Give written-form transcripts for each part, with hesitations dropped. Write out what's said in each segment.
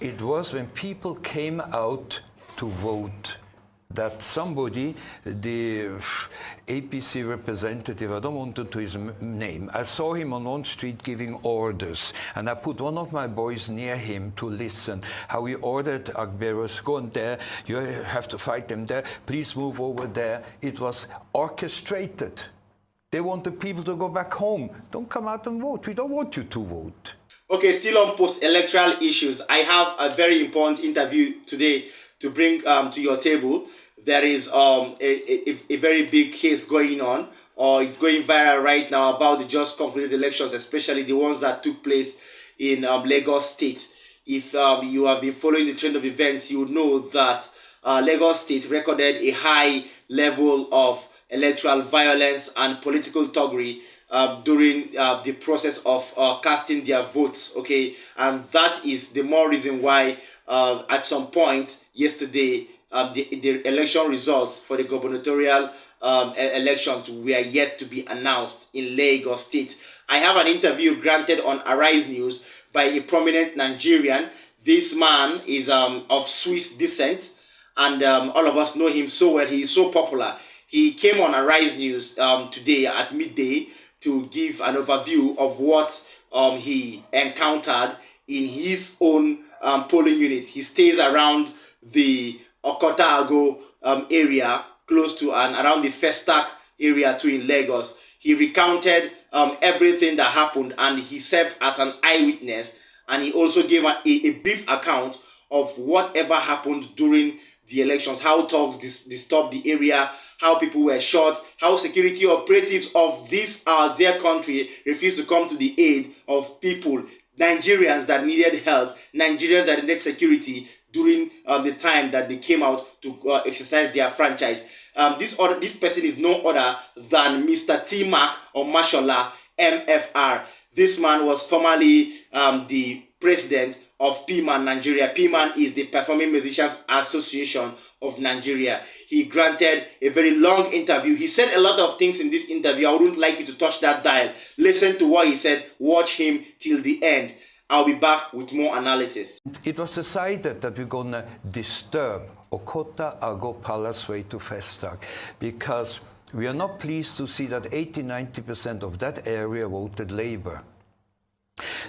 It was when people came out to vote that somebody, the APC representative, I don't want to know his name, I saw him on one street giving orders, and I put one of my boys near him to listen, how he ordered Agberos, go on there, you have to fight them there, please move over there. It was orchestrated. They want the people to go back home. Don't come out and vote. We don't want you to vote. Okay, still on post-electoral issues, I have a very important interview today to bring to your table. There is a very big case going on, or it's going viral right now, about the just concluded elections, especially the ones that took place in Lagos State. If you have been following the trend of events, you would know that Lagos State recorded a high level of electoral violence and political thuggery during the process of casting their votes, okay? And that is the more reason why at some point yesterday, the election results for the gubernatorial elections were yet to be announced in Lagos State. I have an interview granted on Arise News by a prominent Nigerian. This man is of Swiss descent, and all of us know him so well. He is so popular. He came on Arise News today at midday to give an overview of what he encountered in his own polling unit. He stays around the Okota-Ago area, close to and around the Festac area too in Lagos. He recounted everything that happened, and he served as an eyewitness, and he also gave a brief account of whatever happened during the elections, how thugs disturbed the area, how people were shot, how security operatives of this their country refused to come to the aid of people, Nigerians that needed help, Nigerians that needed security during the time that they came out to exercise their franchise. This person is no other than Mr. T-Mac or Mashallah MFR. This man was formerly the president of PMAN Nigeria. PMAN is the Performing Musicians Association of Nigeria. He granted a very long interview. He said a lot of things in this interview. I wouldn't like you to touch that dial. Listen to what he said. Watch him till the end. I'll be back with more analysis. It was decided that we're going to disturb Okota-Ago Palace way to Festac because we are not pleased to see that 80–90% of that area voted Labour.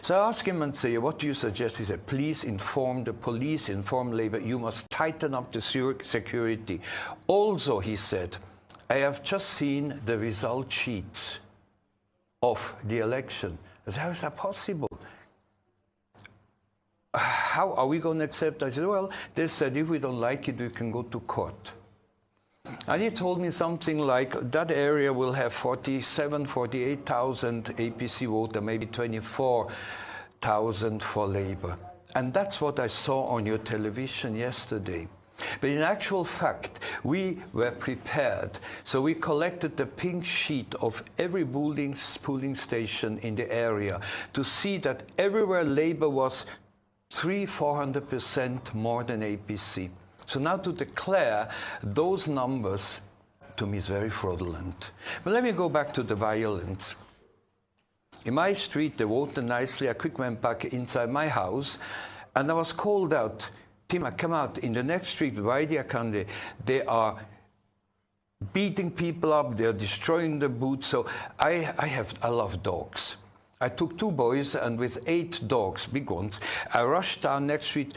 So I asked him and say, what do you suggest? He said, please inform the police, inform Labour. You must tighten up the security. Also, he said, I have just seen the result sheets of the election. I said, how is that possible? How are we going to accept that? I said, well, they said if we don't like it, we can go to court. And he told me something like that area will have 48,000 APC voters, maybe 24,000 for Labour. And that's what I saw on your television yesterday. But in actual fact, we were prepared. So we collected the pink sheet of every polling station in the area to see that everywhere Labour was 300–400% more than APC. So now to declare those numbers, to me, is very fraudulent. But let me go back to the violence. In my street, they voted nicely. I quickly went back inside my house, and I was called out. Tima, come out. In the next street, Vaidiakande, they are beating people up. They are destroying the booths. So I love dogs. I took 2 boys, and with 8 dogs, big ones, I rushed down next street,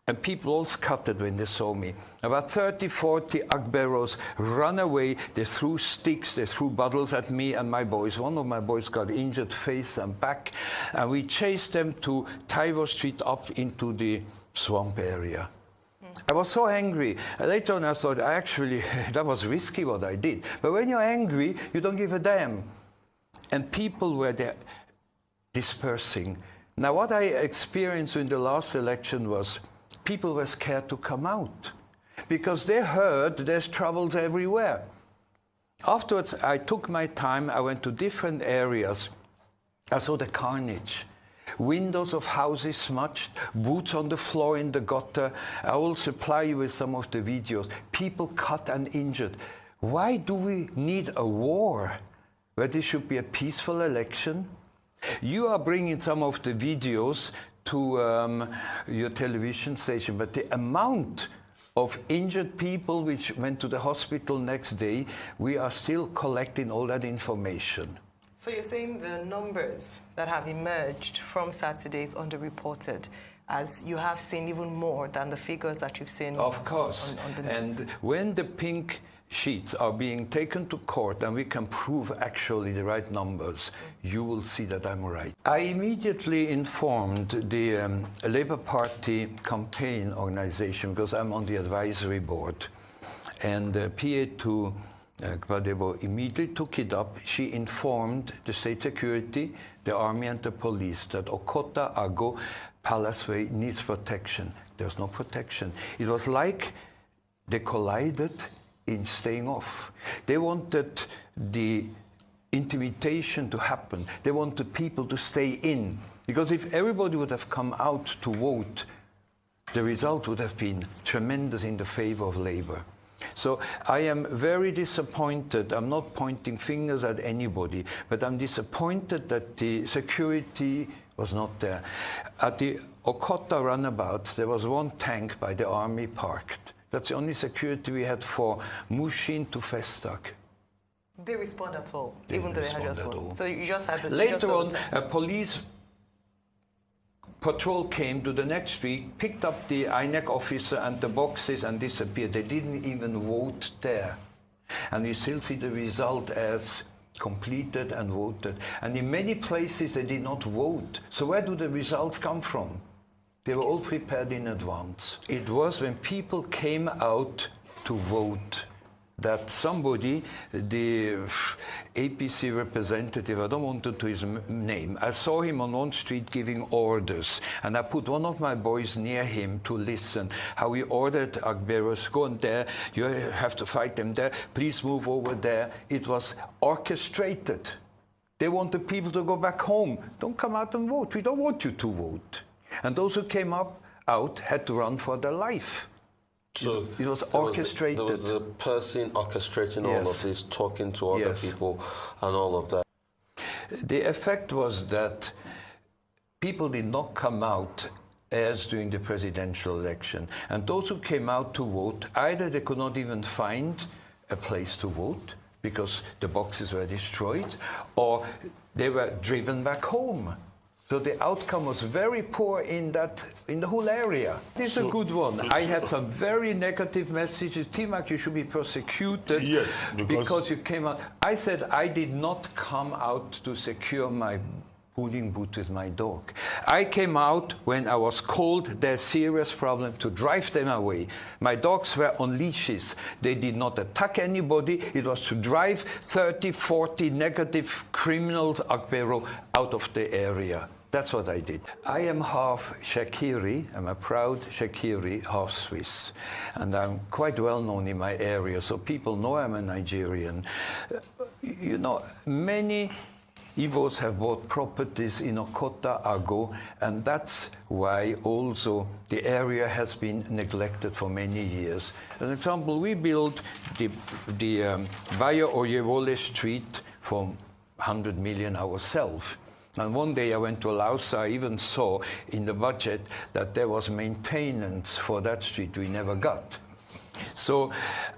and people all scattered when they saw me. About 30–40 Agberos ran away. They threw sticks, they threw bottles at me and my boys. One of my boys got injured face and back, and we chased them to Taiwo Street up into the swamp area. I was so angry. Later on I thought, that was risky what I did. But when you're angry, you don't give a damn. And people were there dispersing. Now what I experienced in the last election was people were scared to come out because they heard there's troubles everywhere. Afterwards, I took my time. I went to different areas. I saw the carnage. Windows of houses smashed, boots on the floor in the gutter. I will supply you with some of the videos. People cut and injured. Why do we need a war where this should be a peaceful election? You are bringing some of the videos to your television station, but the amount of injured people which went to the hospital next day, we are still collecting all that information. So you're saying the numbers that have emerged from Saturday is underreported, as you have seen even more than the figures that you've seen. Of course. On the news. And when the pink sheets are being taken to court and we can prove actually the right numbers, you will see that I'm right. I immediately informed the Labour Party campaign organization, because I'm on the advisory board, and PA to Tinibu immediately took it up. She informed the state security, the army and the police that Okota Ago Palace Way needs protection. There's no protection. It was like they collided in staying off. They wanted the intimidation to happen. They wanted people to stay in. Because if everybody would have come out to vote, the result would have been tremendous in the favor of Labour. So I am very disappointed. I'm not pointing fingers at anybody, but I'm disappointed that the security was not there. At the Okota runabout, there was one tank by the army parked. That's the only security we had for Mushin to Festag. They respond at all, They even though they had respond just at one. all. So you just had the Later on, a police patrol came to the next street, picked up the INEC officer and the boxes and disappeared. They didn't even vote there. And we still see the result as completed and voted. And in many places they did not vote. So where do the results come from? They were all prepared in advance. It was when people came out to vote that somebody, the APC representative, I don't want to do his name, I saw him on one street giving orders, and I put one of my boys near him to listen, how he ordered Agberos, go on there, you have to fight them there, please move over there. It was orchestrated. They want the people to go back home. Don't come out and vote. We don't want you to vote. And those who came out had to run for their life. So it was orchestrated. There was a person orchestrating all of this, talking to other people and all of that. The effect was that people did not come out as during the presidential election. And those who came out to vote, either they could not even find a place to vote because the boxes were destroyed, or they were driven back home. So the outcome was very poor in the whole area. This is a good one. I had some very negative messages. Timak, you should be prosecuted because you came out. I said I did not come out to secure my polling booth with my dog. I came out when I was called there's serious problem to drive them away. My dogs were on leashes. They did not attack anybody. It was to drive 30, 40 negative criminals, Agbero, out of the area. That's what I did. I am half Shakiri. I'm a proud Shakiri, half Swiss. And I'm quite well known in my area, so people know I'm a Nigerian. You know, many Igbos have bought properties in Okota Ago, and that's why also the area has been neglected for many years. As an example, we built the Bayo Oyewole Street for 100 million ourselves. And one day I went to Laos, I even saw in the budget that there was maintenance for that street we never got. So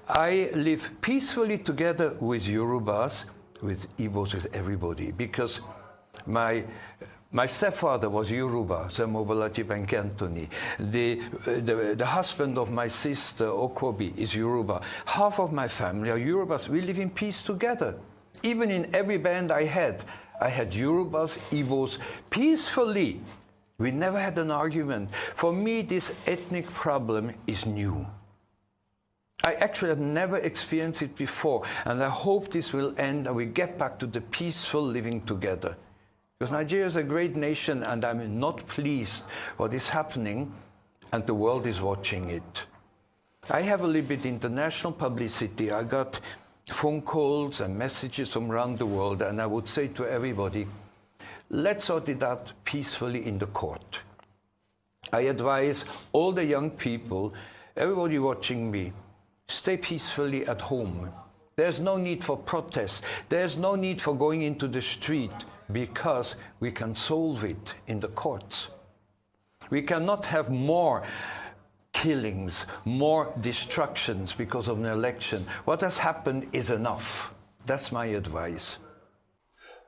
I live peacefully together with Yorubas, with Igbos, with everybody, because my stepfather was Yoruba, Zemobolaji Benkentoni. The husband of my sister, Okobi, is Yoruba. Half of my family are Yorubas. We live in peace together. Even in every band I had Yorubas, Igbos, peacefully. We never had an argument. For me, this ethnic problem is new. I actually had never experienced it before, and I hope this will end and we get back to the peaceful living together. Because Nigeria is a great nation, and I'm not pleased what is happening, and the world is watching it. I have a little bit international publicity. I got phone calls and messages from around the world, and I would say to everybody, let's sort it out peacefully in the court. I advise all the young people, everybody watching me, stay peacefully at home. There's no need for protest. There's no need for going into the street, because we can solve it in the courts. We cannot have more killings, more destructions because of an election. What has happened is enough. That's my advice.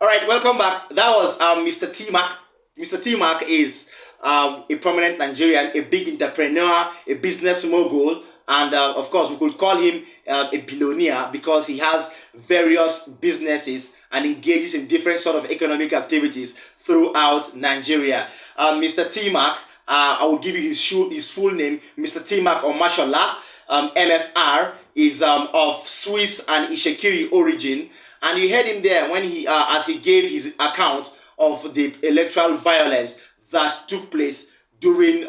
All right, welcome back. That was Mr. T-Mac. Mr. T-Mac is a prominent Nigerian, a big entrepreneur, a business mogul, and of course we could call him a billionaire because he has various businesses and engages in different sort of economic activities throughout Nigeria. Mr. T-Mac, I will give you his full name, Mr. T-Mac Omashola, MFR, is of Swiss and Ishekiri origin, and you heard him there when he, as he gave his account of the electoral violence that took place during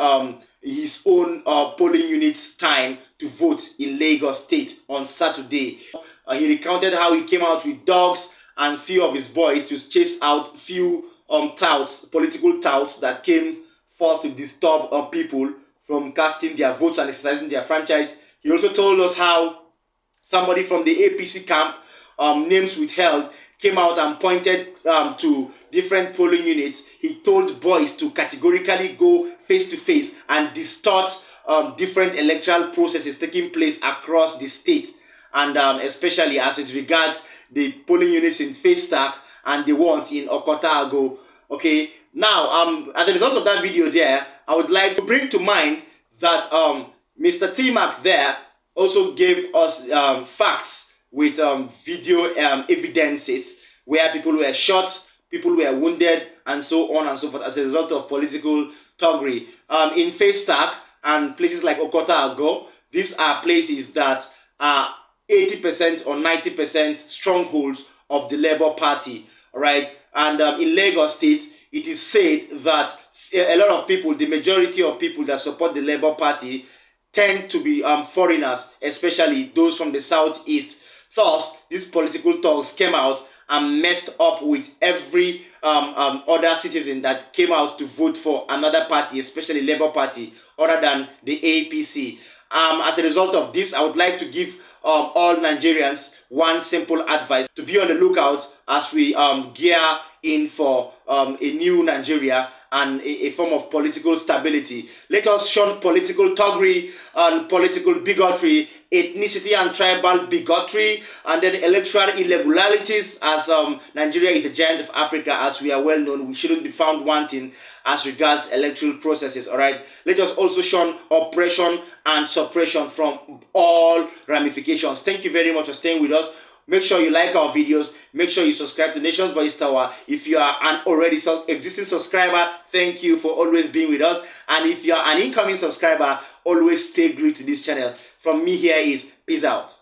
his own polling unit's time to vote in Lagos State on Saturday. He recounted how he came out with dogs and few of his boys to chase out few political touts that came forth to disturb people from casting their votes and exercising their franchise. He also told us how somebody from the APC camp, names withheld, came out and pointed to different polling units. He told boys to categorically go face to face and distort different electoral processes taking place across the state, and especially as it regards the polling units in Festac and the ones in Okota-Agbo. Okay, now as a result of that video there, I would like to bring to mind that Mr. T-Mac there also gave us facts with video evidences where people were shot, people were wounded, and so on and so forth as a result of political thuggery. In Festac and places like Okota-Agbo, these are places that are 80% or 90% strongholds of the Labour Party, right? And in Lagos State, it is said that a lot of people, the majority of people that support the Labour Party, tend to be foreigners, especially those from the southeast. Thus, these political thugs came out and messed up with every other citizen that came out to vote for another party, especially Labour Party, other than the APC. As a result of this, I would like to give all Nigerians one simple advice: to be on the lookout as we gear in for a new Nigeria and a form of political stability. Let us shun political thuggery and political bigotry, ethnicity and tribal bigotry, and then electoral irregularities, as Nigeria is the giant of Africa, as we are well known. We shouldn't be found wanting as regards electoral processes, all right? Let us also shun oppression and suppression from all ramifications. Thank you very much for staying with us. Make sure you like our videos. Make sure you subscribe to Nation's Voice Tower. If you are an already existing subscriber, thank you for always being with us. And if you are an incoming subscriber, always stay glued to this channel. From me here is peace out.